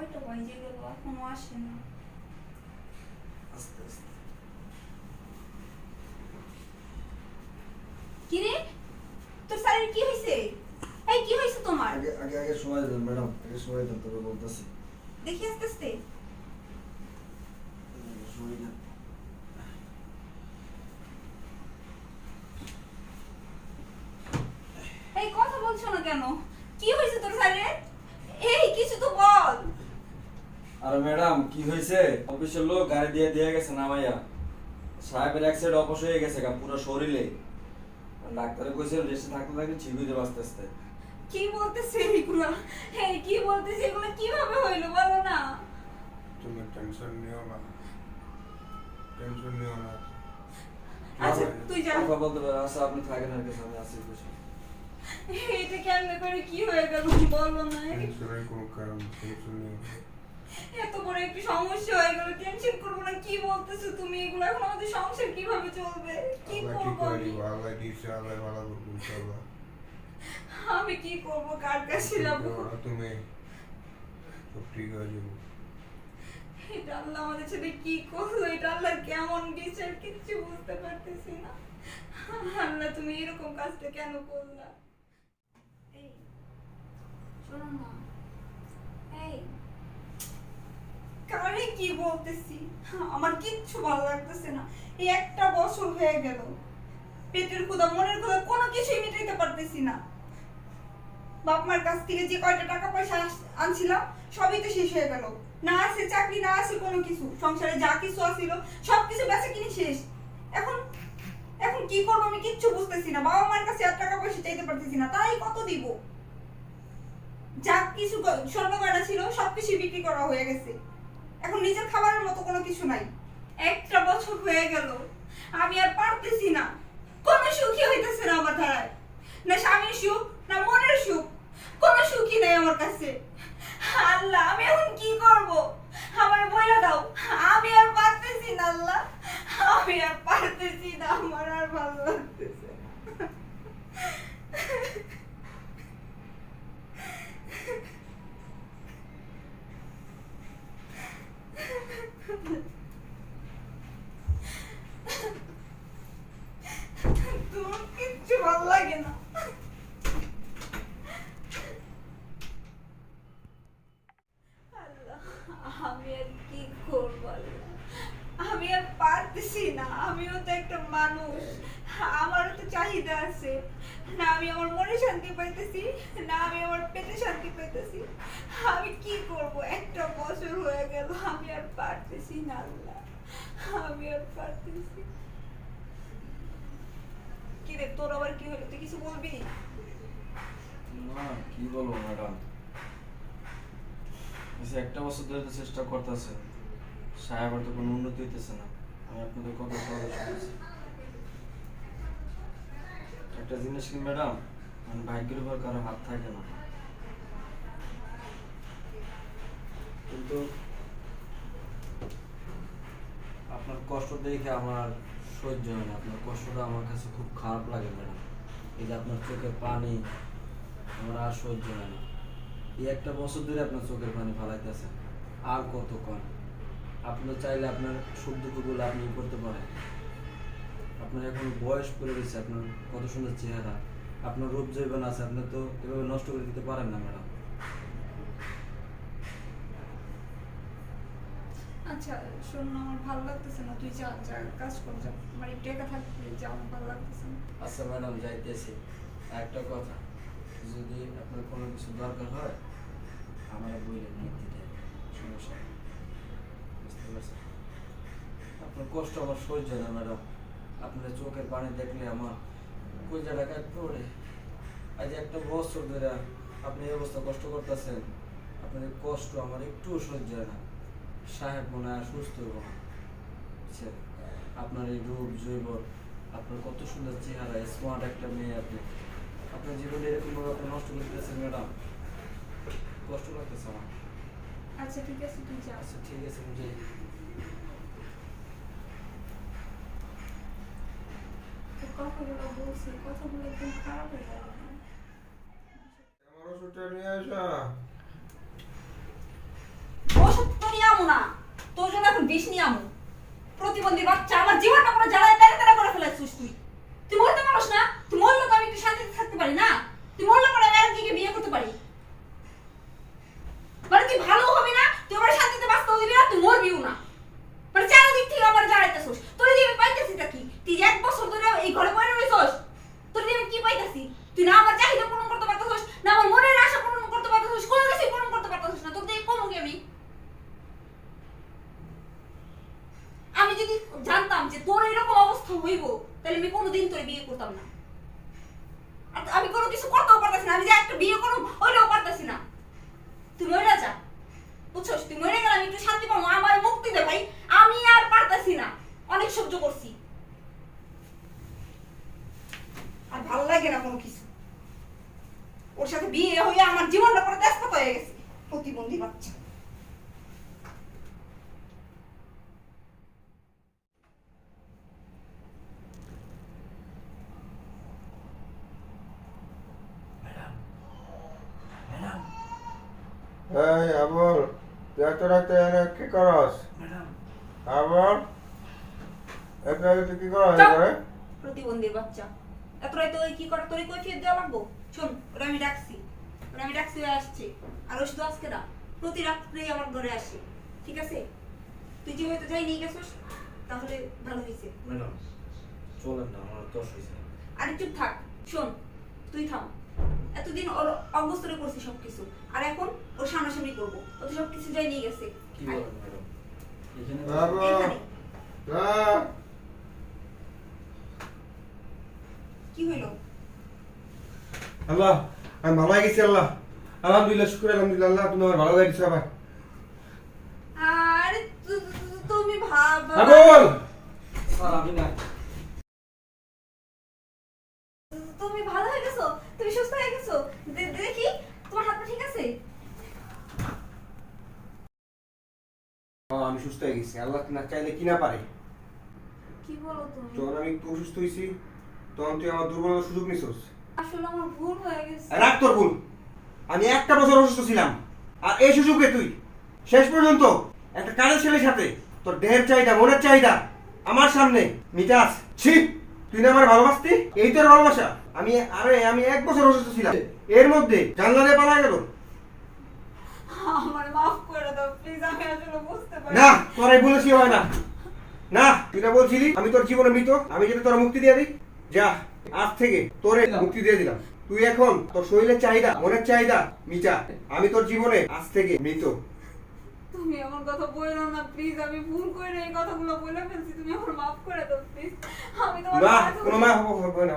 কয়টা বাজে গেল এখনো আসে না। আস্তে আস্তে কি রে তোর স্যারের কি হয়েছে? এই কি হয়েছে তোমার? আগে আগে আগে সময় দেন ম্যাডাম, আগে সময় দেন, তবে বলতেছি। দেখি আস্তে আস্তে। সময় দেন। এই কথা বলছো না কেন? কি হয়েছে তোর স্যারের? এই কিছু তো বল। আরে ম্যাডাম কি হয়েছে, অফিসের লোক গাড়ি দিয়ে গেছে নামাইয়া, সাহেবের এক সাইড অপস হয়ে গেছে পুরো শরীরে। ডাক্তারে কইছে রেস্টে থাকতে থাকতে ঠিক হয়ে যাবে আস্তে আস্তে। কি বলতেছে এগুলো? এই কি বলতেছে এগুলো? কিভাবে হইলো বলো না। তুমি টেনশন নিও না, টেনশন নিও না। আচ্ছা তুই যা। কথা বলতে পারে। আচ্ছা আপনি থাকেন আর কিছু, আমি আসি বসে। এটা কেমনে করে কি হয়ে গেল বলো না। টেনশনের কোনো কারণ, টেনশন নিও না। এত বড় একটা সমস্যা হয়ে গেল, টেনশন করবো না। কি বলতেছো তুমি এগুলো? এখন আমাদের সংসার কিভাবে চলবে? কি আল্লাহ ঠিক করবো করে আমি? দিব, আল্লাহ দিয়েছে, আল্লাহ ভালো করবে ইনশাআল্লাহ। আমি কি করবো? কার কাছে যাবো? তুমি সব ঠিক হয়ে যাবে। এটা আল্লাহ আমাদের সাথে কি করলো? এটা আল্লাহ কেমন বিচার, কিচ্ছু বুঝতে পারতেছি না। আল্লাহ তুমি এরকম কাজটা কেন করলা? এই শোনো না, এই কারে কি বলতেছি, আমার কিচ্ছু ভালো লাগতেছে না। এই একটা বছর হয়ে গেল, পেটের ক্ষুধা মনের ক্ষুধা কোনো কিছুই মিটাইতে পারতেছি না। বাপ মার কাছ থেকে যে কয়টা টাকা পয়সা আনছিলাম সবই তো শেষ হয়ে গেল। না আছে চাকরি, না আছে কোনো কিছু, সংসারে যা কিছু আছিল সবকিছু বেচা কিনে শেষ। এখন এখন কি করবো আমি কিচ্ছু বুঝতেছি না। বাবা মার কাছে আর টাকা পয়সা চাইতে পারতেছি না, তাই কত দিব? যা কিছু স্বর্ণ গয়না ছিল সবকিছু বিক্রি করা হয়ে গেছে। এখন নিজের খাবারের মতো কোনো কিছু নাই। একটা বছর হয়ে গেল, আমি আর পারতেছি না। কোনো সুখই হইতেছে না আমার ধারায়। না স্বামীর সুখ, না মনের সুখ, কোনো সুখই নেই আমার কাছে। আল্লাহ আমি এখন কি করব? আমার বইলা দাও, আমি আর পারতেছি না আল্লাহ, আমি আর পারতেছি না, আমার আর ভালো লাগতেছে না। তোমার কিচ্ছু ভালো লাগে না। আল্লাহ আমি আর কি করবো আল্লাহ? আমি আর পারতেছি না। আমিও তো একটা মানুষ, আমারও তো চাহিদা আছে। না আমি আমার মনে শান্তি পাইতেছি, না আমি আমার পেটে শান্তি পাইতেছি। আমি কি করব? একটা বছর হয়ে গেল, আমি আর পারতেছি না আল্লাহ, আমি আর পারতেছি। কি রে তোর আবার কি হলো? তুই কিছু বলবি? না কি বলবো ম্যাডাম, একটা বছর ধরে তো চেষ্টা করতেছে, সাহেবের তো কোনো উন্নতি হইতেছে না। আমি আপনাদের কত সহজ শুনেছি। একটা জিনিস কি ম্যাডাম, মানে ভাগ্যের উপর কারো হাত থাকে না, কিন্তু আপনার কষ্ট দেখে আমার সহ্য হয় না। আপনার কষ্টটা আমার কাছে খুব খারাপ লাগে ম্যাডাম। এই যে আপনার চোখের পানি আমার আর সহ্য হয় না। এই একটা বছর ধরে আপনার চোখের পানি ফালাইতেছেন, আর কতক্ষণ? আপনি চাইলে আপনার সুখ দুঃখগুলো আপনি করতে পারেন। আপনার এখন বয়স করে গেছে, আপনার কত সুন্দর চেহারা, আপনার রূপ যৌবন আছে, আপনি তো এভাবে নষ্ট করে দিতে পারেন না ম্যাডাম। আচ্ছা শোন না, আমার ভালো লাগতেছে না। তুই যা যা কাজ কর, যা। আমার একটু একা থাকতে যা, আমার ভালো লাগতেছে না। আচ্ছা ম্যাডাম যাইতেছি। একটা কথা, যদি আপনার কোনো কিছু দরকার হয় আমার বললেন নির্দিতে, সমস্যা নেই। বুঝতে পারছেন? আপনার কষ্ট আমার সহ্য হয় না ম্যাডাম। আপনার চোখের পানি দেখলে আমার কলজাটা কাঁপতে ওঠে। আজ একটা বছর ধরে আপনি এই অবস্থা কষ্ট করতেছেন, আপনার এই কষ্ট আমার একটুও সহ্য হয় না। সাহেব মনে হয় সুস্থ হবো না, বুঝছেন? আপনার এই রূপ জৈবন, আপনার কত সুন্দর চেহারা, স্মার্ট একটা মেয়ে, আপনি আপনার জীবনে এরকম ভাবে আপনি নষ্ট করতেছেন ম্যাডাম, কষ্ট লাগতেছে আমার। আচ্ছা ঠিক আছে তুই যা। আচ্ছা ঠিক আছে, আমি যাই। তোর কথাগুলো বলছি, কথাগুলো একদম খারাপ হয়ে গেল। আমার ওষুধটা নিয়ে আসা। এখন বিষ নিয়ে আমু প্রতিবন্ধী বাচ্চা আমার জীবনটা পুরো জ্বালায় তেরে তেরে করে ফেলাচ্ছিস তুই মরতে পারস না? তুই মরলে তো আমি একটু শান্তিতে থাকতে পারি না? তুই মরলে পরে আমি আরেকজনকে বিয়ে করতে পারি। মানে তুই ভালো হবে না, তুই আমার শান্তিতে বাঁচতে দিবি না, তুই মরবিও না। মানে চারিদিক থেকে আমার জ্বালাইতেছিস। তোর যে আমি পাইতেছিটা কি? তুই যে 1 বছর ধরে এই ঘরে পড়ে রইছস, তোর যে আমি কি পাইতাছি? তুই না আমার চাহিদা পূরণ করতে পারতেছিস, না আমার মনের আশা পূরণ করতে পারতেছিস, কোনো কিছুই পূরণ করতে পারতেছিস না। তোর দিয়ে কমো কি আমি? আমি যদি জানতাম যে তোর এরকম অবস্থা হইব, তাহলে আমি কোনোদিন তোর বিয়ে করতাম না। আর আমি কোনো কিছু করতেও পারতেছি না, আমি যে একটা বিয়ে করব ওইটাও পারতেছি না। তুই মরে যা, বুঝছস? তুই মরে গেলে আমি একটু শান্তি পাবো, আমার মুক্তি দে ভাই। আমি আর পারতেছি না, অনেক সহ্য করছি, আর ভালো লাগে না কোনো কিছু। ওর সাথে বিয়ে হয়ে আমার জীবনটা পুরো তেজপাত হয়ে গেছে, প্রতিবন্ধী বাচ্চা। ম্যাডাম ম্যাডাম এই আবুল, তুই এত রাতে এনে কি করস? ম্যাডাম আবুল, এত রাতে তুই কি করস চুপ! করে? প্রতিবন্ধীর বাচ্চা এত রাতে ওই কি করে? তোরই কৈফিয়ত দেওয়া লাগবো? শোন, ওরা আমি ডাকছি, হয়ে আসছি। আর ওই শুধু আজকে না, প্রতি রাত্রেই আমার ঘরে আসে, ঠিক আছে? তুই যে হয়তো যাই নিয়ে গেছিস, তাহলে ভালো হয়েছে। ম্যাডাম চলেন না, আমার দোষ হয়েছে। আরে চুপ থাক, শোন, তুই থাম। এতদিন ওর অভ্যস্তরে করছি সবকিছু, আর এখন ওর সামনাসামনি করবো। ও তো সবকিছু যাই নিয়ে গেছে। কি বলেন ম্যাডাম? এখানে বাবা। এখানে হ্যাঁ, কি হইলো? আল্লাহ, আমি ভালো হয়ে গেছি। আল্লাহ আলহামদুলিল্লাহ, শুক্র আলহামদুলিল্লাহ। আল্লাহ তুমি আমার ভালো হয়ে গেছো। আবার আরে তুমি ভাব আবুল, স্যার আমি না। তুমি ভালো হয়ে গেছো, তুমি সুস্থ হয়ে গেছো। দেখি তোমার হাতটা ঠিক আছে? আমি সুস্থ হয়ে গেছি। আল্লাহ না চাইলে কি না পারে। কি বলো তুমি? যখন আমি একটু অসুস্থ হয়েছি, তখন তুই আমার দুর্বলতার সুযোগ নিছিস। আসলে আমার ভুল হয়ে গেছে। রাগ তোর ভুল। আমি 1টা বছর অসুস্থ ছিলাম, আর এই সুযোগে তুই শেষ পর্যন্ত একটা কাজের ছেলের সাথে তোর দেহের চাহিদা, মনের চাহিদা আমার সামনে মিটাস। ছি, তুই না আমার ভালোবাসতি? এই তোর ভালোবাসা? আমি 1 বছর অসুস্থ ছিলাম, এর মধ্যে জানলা দিয়ে পালা গেল। আমার মাফ করে দাও প্লিজ, আমি আসলে বুঝতে পারি না, তোর এই বলেছি হয় না। না, তুই না বলছিলি আমি তোর জীবনে মৃত, আমি যদি তোর মুক্তি দিয়ে দিই? যা, আজ থেকে তোরে মুক্তি দিয়ে দিলাম। তুই এখন তোর শরীরের চাহিদা, মনের চাহিদা মিটা। আমি তোর জীবনে আজ থেকে মৃত। তুমি আমার কথা বলো না প্লিজ, আমি ভুল করে এই কথাগুলো বলে ফেলছি, তুমি আমার মাফ করে দাও প্লিজ। আমি তোমার না, কাছে- কোনো মা হবে না।